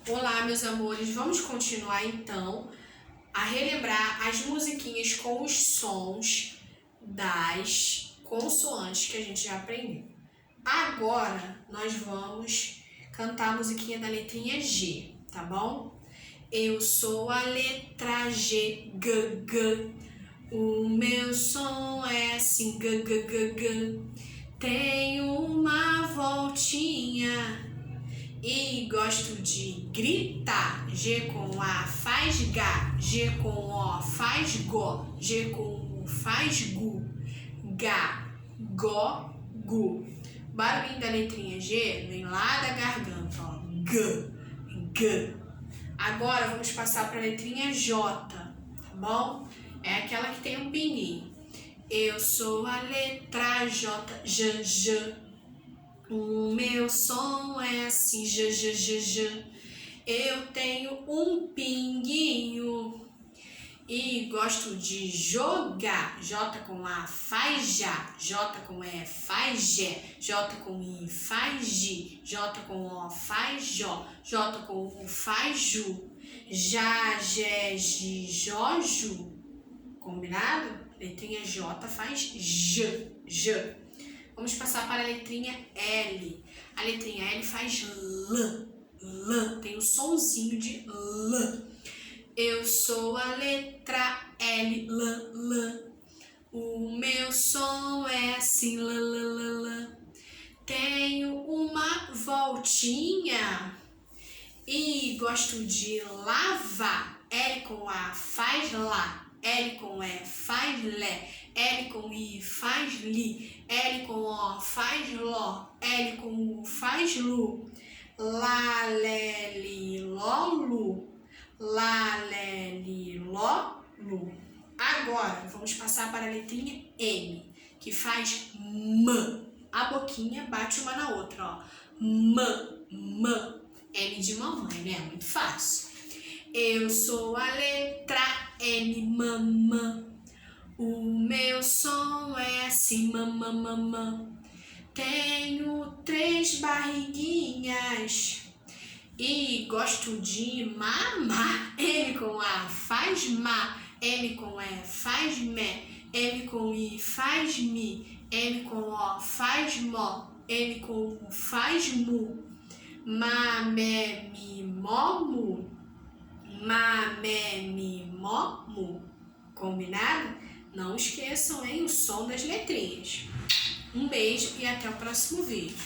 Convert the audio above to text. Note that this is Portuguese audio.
Olá, meus amores, vamos continuar então a relembrar as musiquinhas com os sons das consoantes que a gente já aprendeu. Agora nós vamos cantar a musiquinha da letrinha G, tá bom? Eu sou a letra G, G, G. O meu som é assim, G, G, G, G. Tenho uma voltinha e gosto de gritar. G com A faz Gá, G com O faz Gó, G com U faz Gu, Gá, Gó, Gu. O barulhinho da letrinha G vem lá da garganta, ó. G, G. Agora vamos passar para a letrinha J, tá bom? É aquela que tem um pininho. Eu sou a letra J, J, J. O meu som é assim, J, J, J, J. Eu tenho um pinguinho e gosto de jogar. J com A faz Já, J com E faz Gé, J com I faz Gi, J com O faz Jó, J com U faz Ju, Já, Gé, Gi, Jó, Ju. Combinado? Letrinha J faz J, J. Vamos passar para a letrinha L. A letrinha L faz L, L. Tem um sonzinho de L. Eu sou a letra L, L, L. O meu som é assim, L, L, L, L. Tenho uma voltinha e gosto de lavar. L com A faz Lá, L com E faz Lé, L com I faz Li, L com O faz Ló, L com U faz Lu. Lá, Lé, Li, Ló, Lu. Lá, Lé, Li, Ló, Lu. Agora vamos passar para a letrinha M, que faz M. A boquinha bate uma na outra, ó. M, M. M de mamãe, né? Muito fácil. Eu sou a letra M, mamã. O meu som é assim, mamã, mamã. Tenho 3 barriguinhas e gosto de mamar. M com A faz má, M com E faz mé, M com I faz mi, M com O faz mó, M com U faz mu. Má, mé, mi, mó, mu. Má, mé, mi, mó, mu. Combinado? Não esqueçam, hein, o som das letrinhas. Um beijo e até o próximo vídeo.